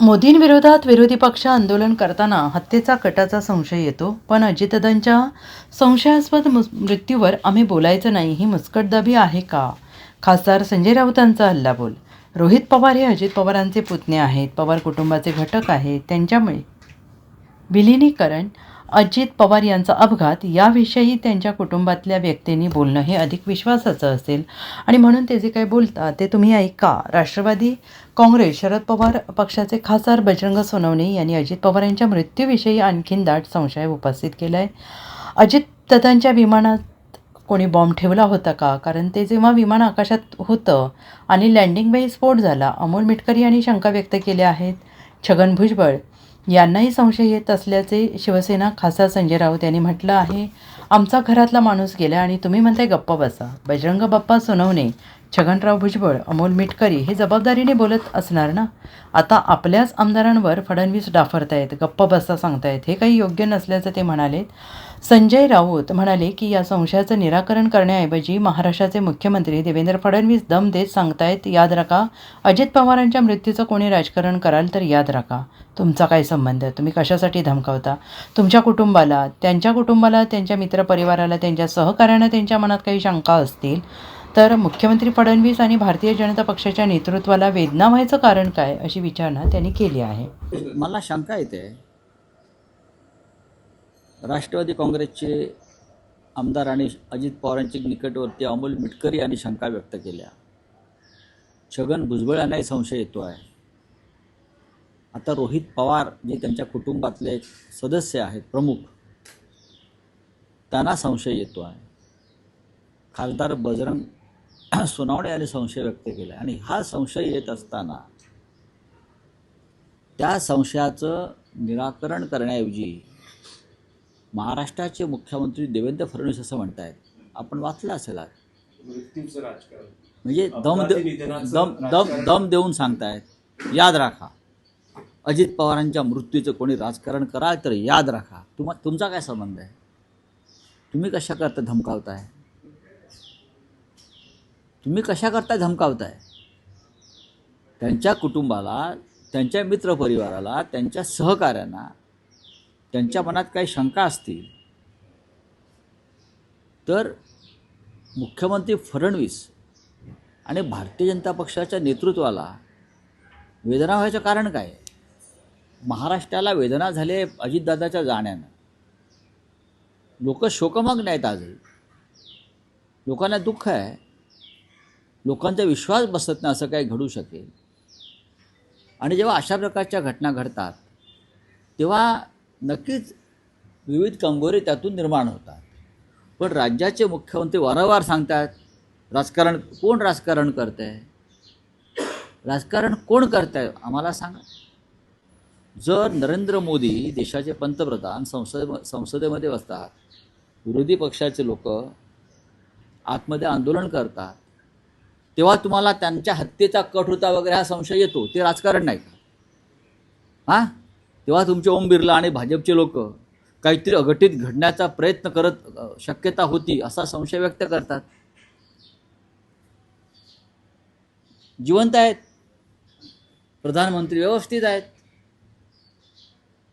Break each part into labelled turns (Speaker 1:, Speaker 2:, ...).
Speaker 1: मोदींविरोधात विरोधी पक्ष आंदोलन करताना हत्येचा कटाचा संशय येतो, पण अजितदादांच्या संशयास्पद मृत्यूवर आम्ही बोलायचं नाही ही मुस्कटदाबी आहे का? खासदार संजय राऊतांचा हल्लाबोल. रोहित पवार हे अजित पवारांचे पुतणे आहेत, पवार कुटुंबाचे घटक आहेत. त्यांच्यामुळे विलिनीकरण, अजित पवार यांचा अपघात याविषयी त्यांच्या कुटुंबातल्या व्यक्तींनी बोलणं हे अधिक विश्वासाचं असेल आणि म्हणून ते जे काही बोलतात ते तुम्ही ऐका. राष्ट्रवादी काँग्रेस शरद पवार पक्षाचे खासदार बजरंग सोनवणे यांनी अजित पवारांच्या मृत्यूविषयी आणखीन दाट संशय उपस्थित केला आहे. अजितदादांच्या विमानात कोणी बॉम्ब ठेवला होता का? कारण ते जेव्हा विमान आकाशात होतं आणि लँडिंग वेळी स्फोट झाला. अमोल मिटकरी यांनी शंका व्यक्त केल्या आहेत. छगन भुजबळ यांनाही संशय येत असल्याचे शिवसेना खासदार संजय राऊत यांनी म्हटलं आहे. आमचा घरातला माणूस गेला आणि तुम्ही म्हणताय गप्पा बसा. बजरंग बाप्पा सोनवणे, छगनराव भुजबळ, अमोल मिटकरी हे जबाबदारीने बोलत असणार ना. आता आपल्याच आमदारांवर फडणवीस डाफरतायत, गप्पा बसा सांगतायत. हे काही योग्य नसल्याचं ते म्हणालेत. संजय राऊत म्हणाले की या संशयाचं निराकरण करण्याऐवजी महाराष्ट्राचे मुख्यमंत्री देवेंद्र फडणवीस दम देत सांगतायत, याद राखा अजित पवारांच्या मृत्यूचं कोणी राजकारण कराल तर याद राखा. तुमचा काय संबंध? तुम्ही कशासाठी धमकावता? तुमच्या कुटुंबाला, त्यांच्या मित्रपरिवाराला, त्यांच्या सहकाऱ्यांना त्यांच्या मनात काही शंका असतील तर मुख्यमंत्री फडणवीस आणि भारतीय जनता पक्षाच्या नेतृत्वाला वेदना व्हायचं कारण काय, अशी विचारणा त्यांनी केली आहे.
Speaker 2: मला शंका येते, राष्ट्रवादी काँग्रेसचे आमदार आणि अजित पवारांचे निकटवर्ती अमोल मिटकरी यांनी शंका व्यक्त केल्या. छगन भुजबळ यांनाही संशय येतो आहे. आता रोहित पवार जे त्यांच्या कुटुंबातले एक सदस्य आहेत, प्रमुख, त्यांना संशय येतो आहे. खासदार बजरंग सोनवणे यांनी संशय व्यक्त केला आणि हा संशय येत असताना त्या संशयाचं निराकरण करण्याऐवजी महाराष्ट्राचे मुख्यमंत्री देवेंद्र फडणवीस असं म्हणत आहेत, आपण वाचलं असेल, म्हणजे दम देऊन सांगतायत, याद राखा अजित पवारांच्या मृत्यूचं कोणी राजकारण कराल तर याद राखा. तुमचा काय संबंध आहे? तुम्ही कशा करता धमकावताय? त्यांच्या कुटुंबाला, त्यांच्या मित्रपरिवाराला, त्यांच्या सहकाऱ्यांना त्यांच्या मनात काही शंका असतील तर मुख्यमंत्री फडणवीस आणि भारतीय जनता पक्षाच्या नेतृत्वाला वेदना व्हायचं कारण काय? महाराष्ट्राला वेदना झाले अजितदादाच्या जाण्यानं. लोक शोकमग्न आहेत. आजही लोकांना दुःख आहे. लोकांचा विश्वास बसत नाही असं काही घडू शकेल. आणि जेव्हा अशा प्रकारच्या घटना घडतात तेव्हा नक्कीच विविध कंगोरे त्यातून निर्माण होतात. पण राज्याचे मुख्यमंत्री वारंवार सांगतात, कोण राजकारण करत आहे? राजकारण कोण करत आहे आम्हाला सांगा. जर नरेंद्र मोदी देशाचे पंतप्रधान संसदेमध्ये बसतात, विरोधी पक्षाचे लोक आतमध्ये आंदोलन करतात, तेव्हा तुम्हाला त्यांच्या हत्येचा कट होता वगैरे हा संशय येतो, ते राजकारण नाही का? तेव्हा तुमचे ओम बिर्ला आणि भाजपचे लोक काहीतरी अघटित घडण्याचा प्रयत्न करत शक्यता होती असा संशय व्यक्त करतात. जिवंत आहेत, प्रधानमंत्री व्यवस्थित आहेत,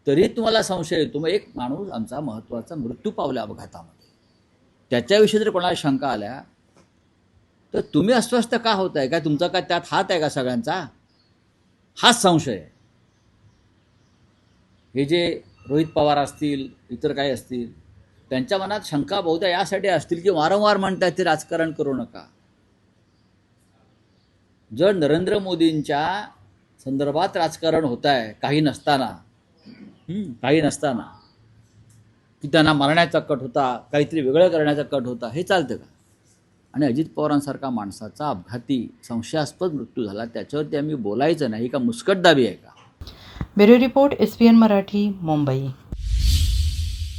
Speaker 2: तरी तुम्हाला संशय येतो. मग एक माणूस आमचा महत्त्वाचा मृत्यू पावला अपघातामध्ये, त्याच्याविषयी जर कोणाला शंका आल्या तर तुम्ही अस्वस्थ का होताय? काय तुमचा काय त्यात हात आहे का सगळ्यांचा? हाच संशय आहे. हे जे रोहित पवार असतील, इतर काही असतील, त्यांच्या मनात शंका बहुधा यासाठी असतील की वारंवार म्हणतात ते राजकारण करू नका. जर नरेंद्र मोदींच्या संदर्भात राजकारण होत आहे काही नसताना की त्यांना मारण्याचा कट होता, काहीतरी वेगळं करण्याचा कट होता, हे चालतं का? आणि अजित पवारांसारखा माणसाचा अपघाती संशयास्पद मृत्यू झाला, त्याच्यावरती आम्ही बोलायचं नाही का? मुस्कटदाबी आहे का?
Speaker 1: Bureau report, SPN Marathi, Mumbai.